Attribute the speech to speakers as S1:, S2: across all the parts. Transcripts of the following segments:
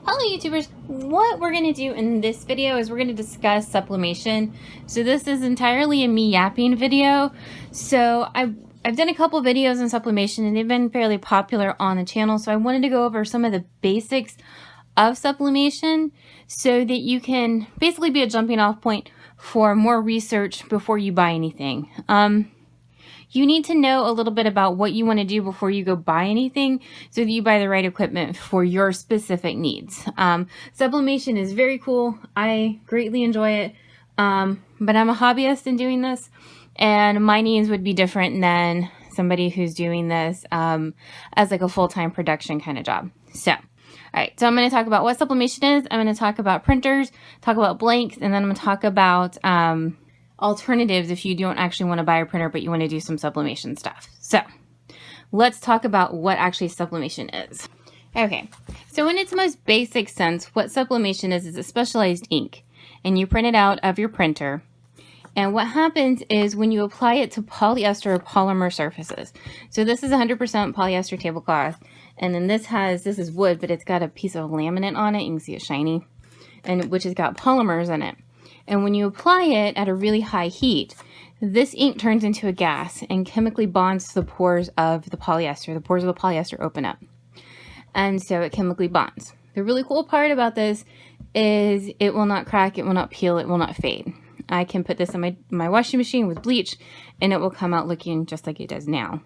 S1: Hello YouTubers, what we're going to do in this video is we're going to discuss sublimation. So this is entirely a me yapping video. So I've done a couple videos on sublimation and they've been fairly popular on the channel. So I wanted to go over some of the basics of sublimation so that you can basically be a jumping off point for more research before you buy anything. You need to know a little bit about what you want to do before you go buy anything so that you buy the right equipment for your specific needs. Sublimation is very cool. I greatly enjoy it, but I'm a hobbyist in doing this, and my needs would be different than somebody who's doing this as like a full-time production kind of job. So, all right, so I'm going to talk about what sublimation is. I'm going to talk about printers, talk about blanks, and then I'm going to talk about alternatives if you don't actually want to buy a printer but you want to do some sublimation stuff. So let's talk about what actually sublimation is. Okay, so in its most basic sense, what sublimation is a specialized ink, and you print it out of your printer. And what happens is when you apply it to polyester or polymer surfaces. So this is 100% polyester tablecloth, and then this is wood, but it's got a piece of laminate on it. You can see it's shiny, and which has got polymers in it. And when you apply it at a really high heat, this ink turns into a gas and chemically bonds to the pores of the polyester. The pores of the polyester open up, and so it chemically bonds. The really cool part about this is it will not crack, it will not peel, it will not fade. I can put this in my washing machine with bleach and it will come out looking just like it does now,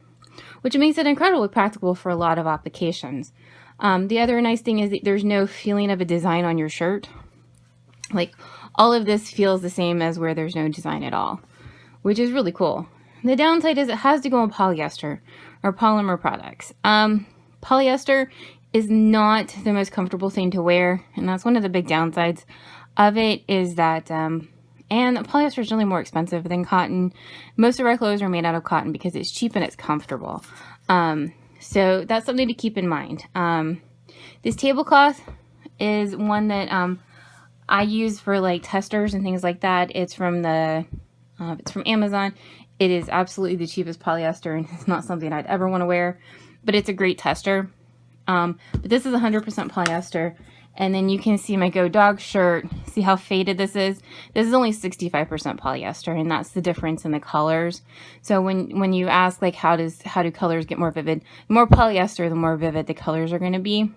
S1: which makes it incredibly practical for a lot of applications. The other nice thing is that there's no feeling of a design on your shirt. Like, all of this feels the same as where there's no design at all, which is really cool. The downside is it has to go on polyester or polymer products. Polyester is not the most comfortable thing to wear, and that's one of the big downsides of it is that, and polyester is really more expensive than cotton. Most of our clothes are made out of cotton because it's cheap and it's comfortable. So that's something to keep in mind. This tablecloth is one that I use for like testers and things like that. It's from Amazon. It is absolutely the cheapest polyester, and it's not something I'd ever want to wear, but it's a great tester. But this is 100% polyester, and then you can see my Go Dog shirt. See how faded this is? This is only 65% polyester, and that's the difference in the colors. So when you ask like how do colors get more vivid? The more polyester, the more vivid the colors are going to be.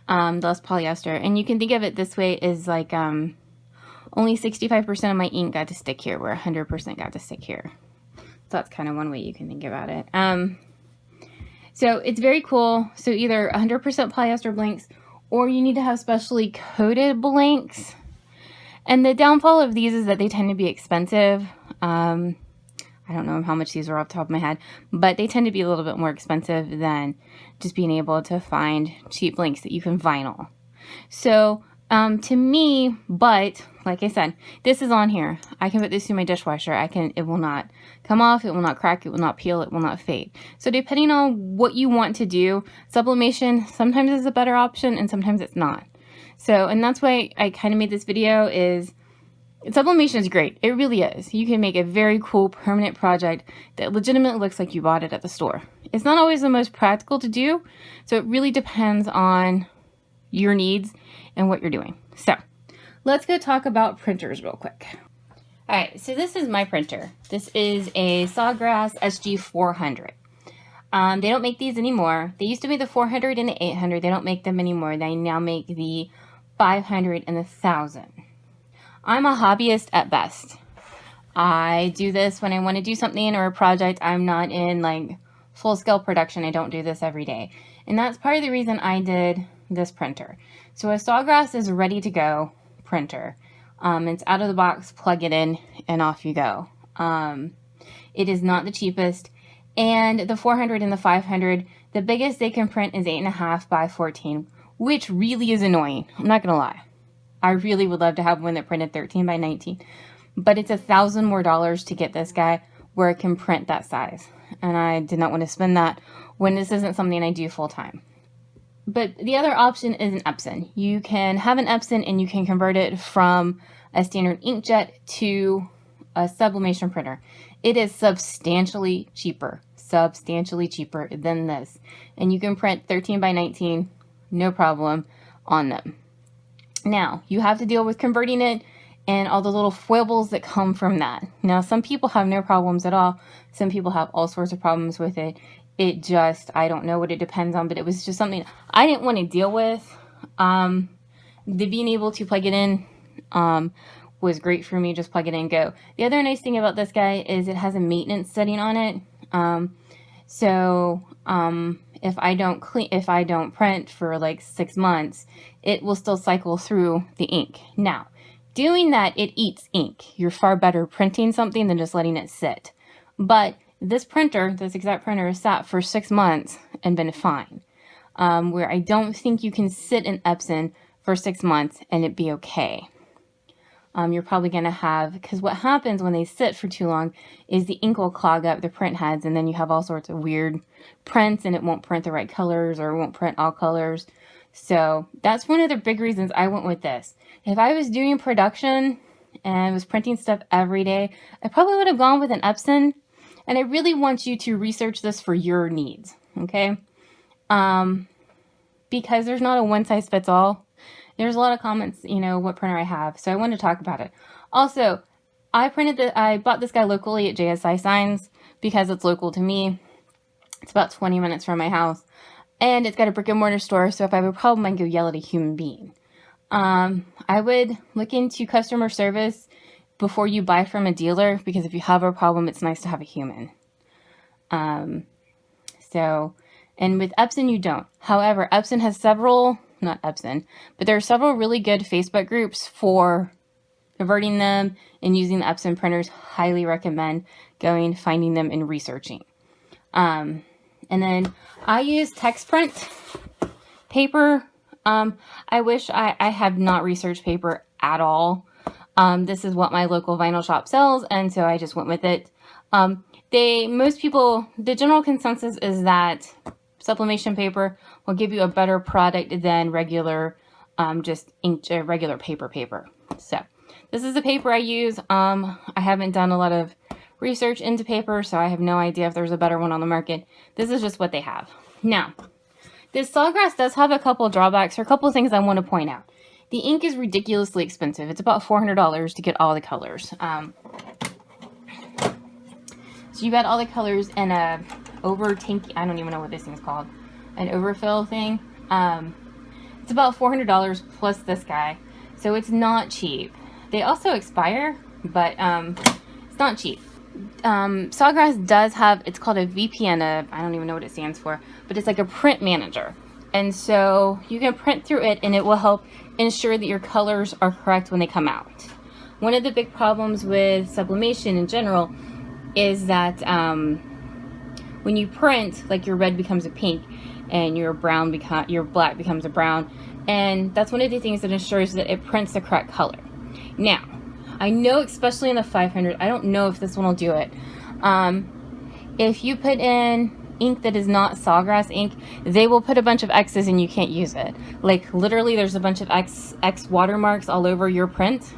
S1: The less polyester, and you can think of it this way: is like only 65% of my ink got to stick here, where 100% got to stick here. So that's kind of one way you can think about it. So it's very cool. So either 100% polyester blanks, or you need to have specially coated blanks. And the downfall of these is that they tend to be expensive. I don't know how much these are off the top of my head, but they tend to be a little bit more expensive than just being able to find cheap blanks that you can vinyl. So to me, but like I said, this is on here. I can put this through my dishwasher. It will not come off, it will not crack, it will not peel, it will not fade. So depending on what you want to do, sublimation sometimes is a better option and sometimes it's not. So, and that's why I kind of made this video is sublimation is great. It really is. You can make a very cool permanent project that legitimately looks like you bought it at the store. It's not always the most practical to do, so it really depends on your needs and what you're doing. So let's go talk about printers real quick. All right, so this is my printer. This is a Sawgrass SG400. They don't make these anymore. They used to make the 400 and the 800. They don't make them anymore. They now make the 500 and the 1000. I'm a hobbyist at best. I do this when I want to do something or a project. I'm not in like full-scale production. I don't do this every day. And that's part of the reason I did this printer. So a Sawgrass is a ready-to-go printer. It's out of the box, plug it in, and off you go. It is not the cheapest. And the 400 and the 500, the biggest they can print is 8.5 by 14, which really is annoying. I'm not going to lie. I really would love to have one that printed 13 by 19, but it's $1,000 more to get this guy where it can print that size. And I did not want to spend that when this isn't something I do full time. But the other option is an Epson. You can have an Epson and you can convert it from a standard inkjet to a sublimation printer. It is substantially cheaper than this. And you can print 13 by 19 no problem on them. Now, you have to deal with converting it and all the little foibles that come from that. Now, some people have no problems at all. Some people have all sorts of problems with it. It just, I don't know what it depends on, but it was just something I didn't want to deal with. The being able to plug it in was great for me. Just plug it in and go. The other nice thing about this guy is it has a maintenance setting on it. If I don't print for like 6 months, it will still cycle through the ink. Now, doing that, it eats ink. You're far better printing something than just letting it sit. But this exact printer, has sat for 6 months and been fine. Where I don't think you can sit in Epson for 6 months and it be okay. You're probably going to have, because what happens when they sit for too long is the ink will clog up the print heads, and then you have all sorts of weird prints, and it won't print the right colors or it won't print all colors. So that's one of the big reasons I went with this. If I was doing production and was printing stuff every day, I probably would have gone with an Epson. And I really want you to research this for your needs, okay? Because there's not a one-size-fits-all. There's a lot of comments, what printer I have. So I want to talk about it. Also, I bought this guy locally at JSI Signs because it's local to me. It's about 20 minutes from my house. And it's got a brick and mortar store. So if I have a problem, I can go yell at a human being. I would look into customer service before you buy from a dealer, because if you have a problem, it's nice to have a human. And with Epson, you don't. However, Epson has not Epson, but there are several really good Facebook groups for converting them and using the Epson printers. Highly recommend finding them and researching. And then I use text print paper. I wish I have not researched paper at all. This is what my local vinyl shop sells, and so I just went with it. The general consensus is that sublimation paper will give you a better product than regular, regular paper. So this is the paper I use. I haven't done a lot of research into paper, so I have no idea if there's a better one on the market. This is just what they have. Now, this Sawgrass does have a couple drawbacks, or a couple things I want to point out. The ink is ridiculously expensive. It's about $400 to get all the colors. So you got all the colors in a I don't even know what this thing's called. An overfill thing. It's about $400 plus this guy. So it's not cheap. They also expire, but it's not cheap. Sawgrass does have, it's called a VPN. I don't even know what it stands for, but it's like a print manager. And so you can print through it, and it will help ensure that your colors are correct when they come out. One of the big problems with sublimation in general is that when you print, like your red becomes a pink and your black becomes a brown. And that's one of the things that ensures that it prints the correct color. Now, I know especially in the 500, I don't know if this one will do it. If you put in ink that is not Sawgrass ink, they will put a bunch of X's and you can't use it. Like literally there's a bunch of X watermarks all over your print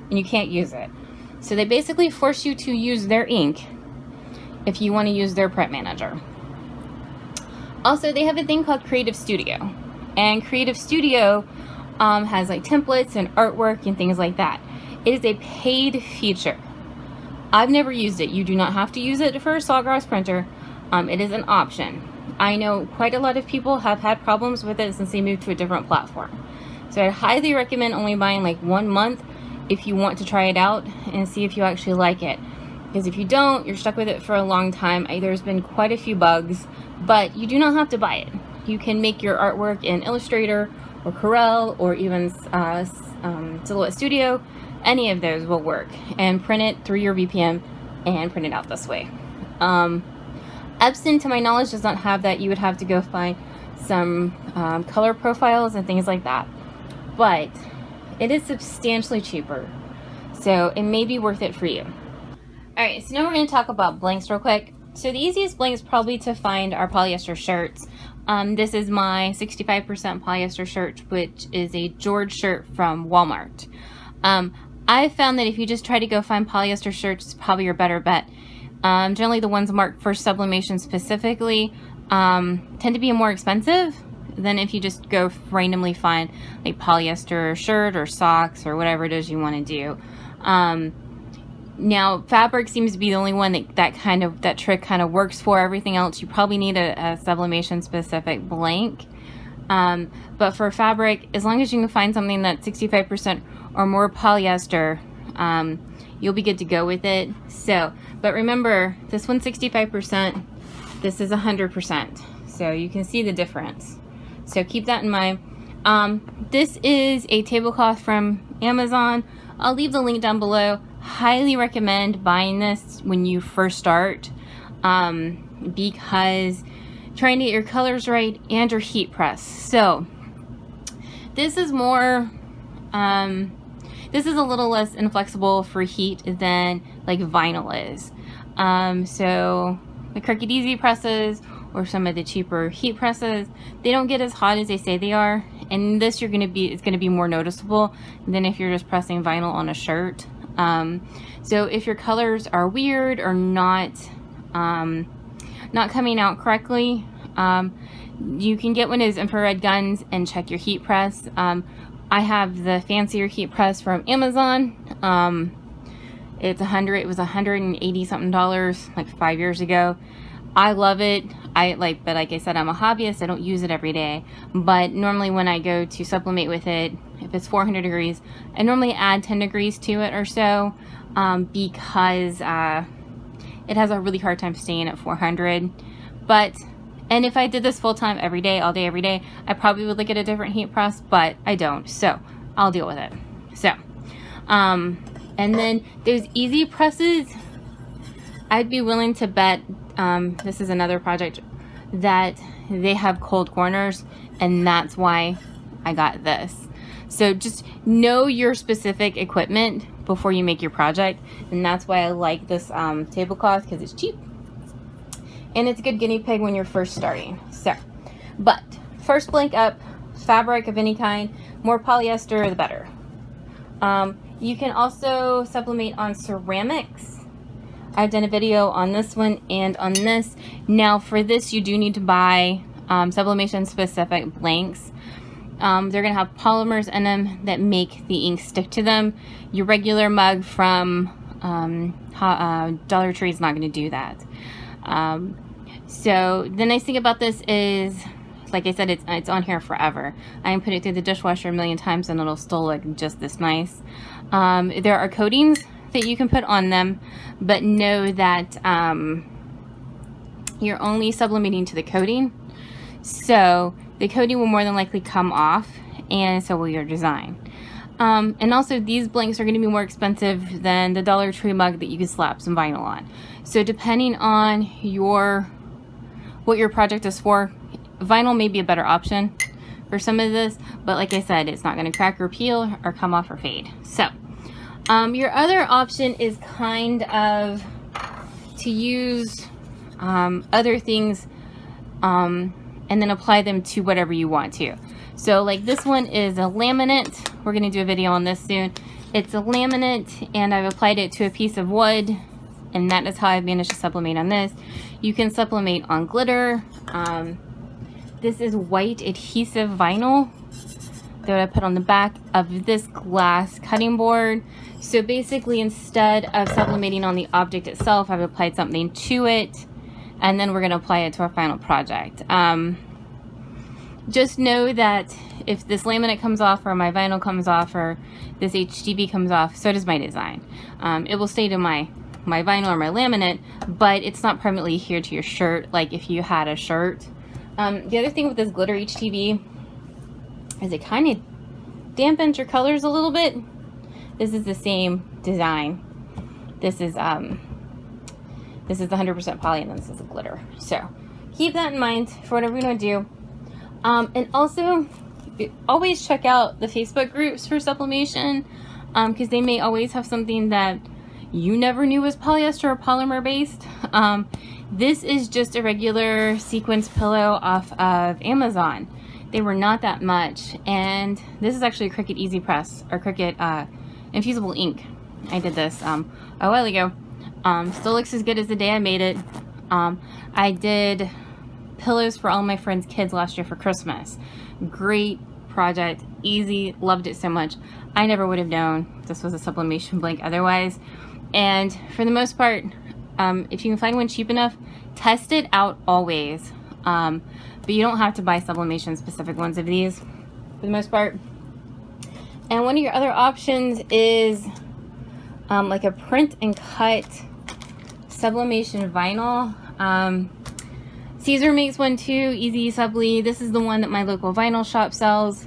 S1: and you can't use it. So they basically force you to use their ink if you want to use their print manager. Also, they have a thing called Creative Studio, and Creative Studio has like templates and artwork and things like that. It is a paid feature. I've never used it. You do not have to use it for a Sawgrass printer. It is an option. I know quite a lot of people have had problems with it since they moved to a different platform. So I highly recommend only buying like 1 month if you want to try it out and see if you actually like it. Because if you don't, you're stuck with it for a long time. There's been quite a few bugs, but you do not have to buy it. You can make your artwork in Illustrator or Corel or even Silhouette Studio. Any of those will work, and print it through your VPN and print it out this way. Epson, to my knowledge, does not have that. You would have to go find some color profiles and things like that. But it is substantially cheaper, so it may be worth it for you. Alright, so now we're going to talk about blanks real quick. So the easiest blanks probably to find are polyester shirts. This is my 65% polyester shirt, which is a George shirt from Walmart. I found that if you just try to go find polyester shirts, it's probably your better bet. Generally the ones marked for sublimation specifically tend to be more expensive, than if you just go randomly find like polyester shirt or socks or whatever it is you want to do. Now fabric seems to be the only one that trick kind of works for. Everything else you probably need a sublimation specific blank. But for fabric, as long as you can find something that's 65% or more polyester, you'll be good to go with it. So, but remember, this one's 65%, this is 100%. So you can see the difference. So keep that in mind. This is a tablecloth from Amazon. I'll leave the link down below. Highly recommend buying this when you first start, because trying to get your colors right and your heat press. So this is more, this is a little less inflexible for heat than like vinyl is. So the Cricut Easy presses or some of the cheaper heat presses, they don't get as hot as they say they are. And this it's gonna be more noticeable than if you're just pressing vinyl on a shirt. So if your colors are weird or not coming out correctly, you can get one of those infrared guns and check your heat press. I have the fancier heat press from Amazon. It was $180 something like 5 years ago. I love it. But like I said, I'm a hobbyist. I don't use it every day. But normally when I go to sublimate with it, if it's 400 degrees, I normally add 10 degrees to it or so, because it has a really hard time staying at 400. And if I did this full time every day, all day, every day, I probably would look at a different heat press, but I don't. So I'll deal with it. So, and then those easy presses, I'd be willing to bet, this is another project that they have cold corners, and that's why I got this. So just know your specific equipment before you make your project, and that's why I like this tablecloth, because it's cheap and it's a good guinea pig when you're first starting. So, but first blank up, fabric of any kind, more polyester the better. You can also sublimate on ceramics. I've done a video on this one and on this. Now for this, you do need to buy sublimation specific blanks. They're gonna have polymers in them that make the ink stick to them. Your regular mug from Dollar Tree is not gonna do that. So the nice thing about this is, like I said, it's on here forever. I can put it through the dishwasher a million times and it'll still look just this nice. There are coatings that you can put on them, but know that you're only sublimating to the coating. So the coating will more than likely come off, and so will your design. And also these blanks are going to be more expensive than the Dollar Tree mug that you can slap some vinyl on. So depending on what your project is for, vinyl may be a better option for some of this, but like I said, it's not going to crack or peel or come off or fade. So your other option is kind of to use other things and then apply them to whatever you want to. So like this one is a laminate. We're going to do a video on this soon. It's a laminate and I've applied it to a piece of wood, and that is how I've managed to sublimate on this. You can sublimate on glitter. This is white adhesive vinyl that I put on the back of this glass cutting board. So basically, instead of sublimating on the object itself, I've applied something to it, and then we're going to apply it to our final project. Just know that if this laminate comes off, or my vinyl comes off, or this HDB comes off, so does my design. It will stay to my vinyl or my laminate, but it's not permanently adhered to your shirt like if you had a shirt. The other thing with this glitter HTV is it kind of dampens your colors a little bit. This is the same design. This is the 100% poly, and then this is the glitter. So keep that in mind for whatever you're gonna do. And also always check out the Facebook groups for sublimation, because they may always have something that you never knew was polyester or polymer based. This is just a regular sequence pillow off of Amazon. They were not that much, and this is actually a Cricut Easy Press, or Cricut infusible ink. I did this a while ago. Still looks as good as the day I made it. I did pillows for all my friends' kids last year for Christmas. Great project, easy, loved it so much. I never would have known this was a sublimation blank otherwise. And for the most part, if you can find one cheap enough, test it out always. But you don't have to buy sublimation specific ones of these for the most part. And one of your other options is like a print and cut sublimation vinyl. Caesar makes one too, Easy Subli. This is the one that my local vinyl shop sells.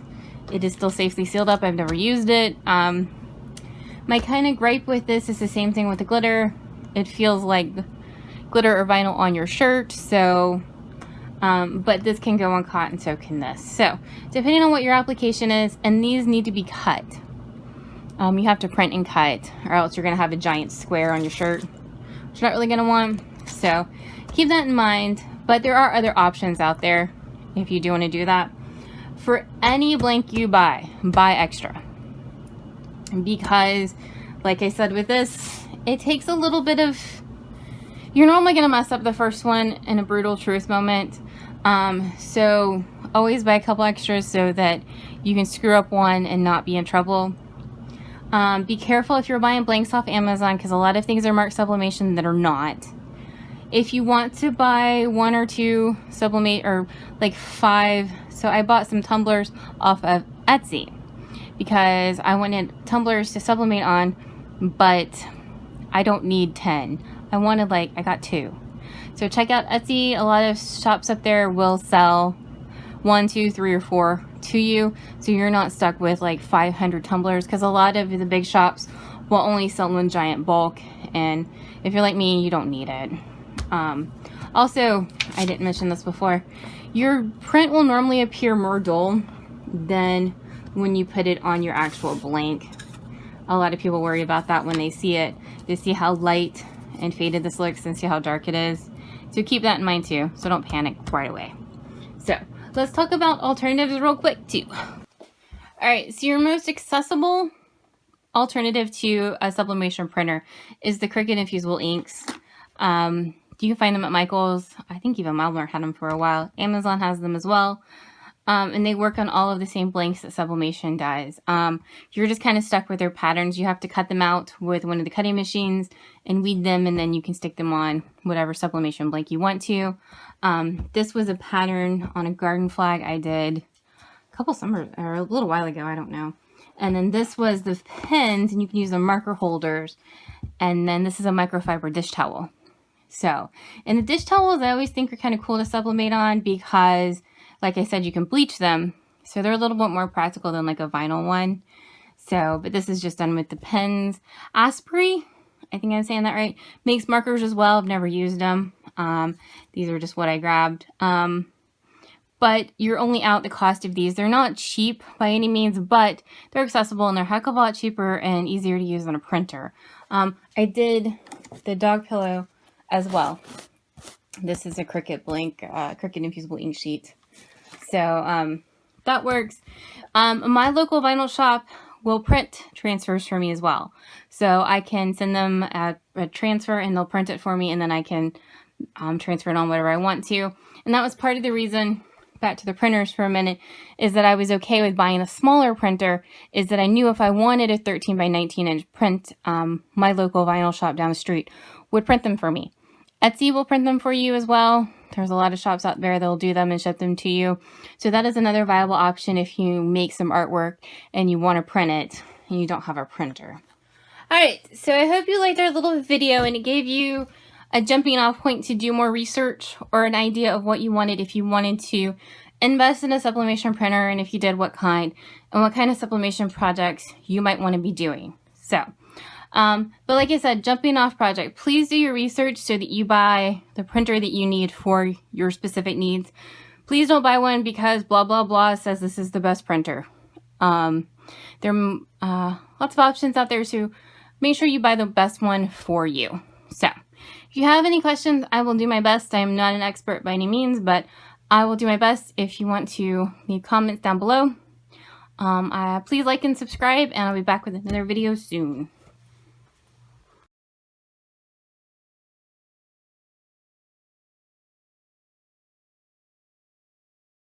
S1: It is still safely sealed up. I've never used it. My kind of gripe with this is the same thing with the glitter. It feels like glitter or vinyl on your shirt, so but this can go on cotton, so can this. So depending on what your application is, and these need to be cut. You have to print and cut, or else you're gonna have a giant square on your shirt, which you're not really gonna want. So keep that in mind. But there are other options out there if you do want to do that. For any blank you buy extra. Because, like I said with this, it takes a little bit of... You're normally going to mess up the first one in a brutal truth moment. So always buy a couple extras so that you can screw up one and not be in trouble. Be careful if you're buying blanks off Amazon, because a lot of things are marked sublimation that are not. If you want to buy 1 or 2 sublimate, or like 5, so I bought some tumblers off of Etsy because I wanted tumblers to sublimate on, but I don't need 10. I got 2. So check out Etsy. A lot of shops up there will sell 1, 2, 3, or 4 to you, so you're not stuck with like 500 tumblers, because a lot of the big shops will only sell one giant bulk, and if you're like me, you don't need it. Also, I didn't mention this before, your print will normally appear more dull than when you put it on your actual blank. A lot of people worry about that when they see it. They see how light and faded this looks and see how dark it is. So keep that in mind too, so don't panic right away. So let's talk about alternatives real quick too. Alright, so your most accessible alternative to a sublimation printer is the Cricut Infusible inks. You can find them at Michael's. I think even Mildmar had them for a while. Amazon has them as well. And they work on all of the same blanks that sublimation does. You're just kind of stuck with their patterns. You have to cut them out with one of the cutting machines and weed them, and then you can stick them on whatever sublimation blank you want to. This was a pattern on a garden flag I did a couple summers, or a little while ago, I don't know. And then this was the pins, and you can use the marker holders. And then this is a microfiber dish towel. So, and the dish towels I always think are kind of cool to sublimate on because, like I said, you can bleach them. So they're a little bit more practical than like a vinyl one. So, but this is just done with the pens. Asprey, I think I'm saying that right, makes markers as well. I've never used them. These are just what I grabbed. But you're only out the cost of these. They're not cheap by any means, but they're accessible and they're a heck of a lot cheaper and easier to use than a printer. I did the dog pillow as well. This is a Cricut blank, Cricut Infusible ink sheet. So that works. My local vinyl shop will print transfers for me as well. So I can send them a transfer and they'll print it for me, and then I can transfer it on whatever I want to. And that was part of the reason, back to the printers for a minute, is that I was okay with buying a smaller printer, is that I knew if I wanted a 13 by 19 inch print, my local vinyl shop down the street would print them for me. Etsy will print them for you as well. There's a lot of shops out there that will do them and ship them to you. So that is another viable option if you make some artwork and you want to print it and you don't have a printer. Alright, so I hope you liked our little video and it gave you a jumping off point to do more research or an idea of what you wanted if you wanted to invest in a sublimation printer, and if you did, what kind, and what kind of sublimation projects you might want to be doing. So, but like I said, jumping off project, please do your research so that you buy the printer that you need for your specific needs. Please don't buy one because blah, blah, blah says this is the best printer. There are lots of options out there, so make sure you buy the best one for you. So, if you have any questions, I will do my best. I am not an expert by any means, but I will do my best. If you want to leave comments down below, please like and subscribe, and I'll be back with another video soon.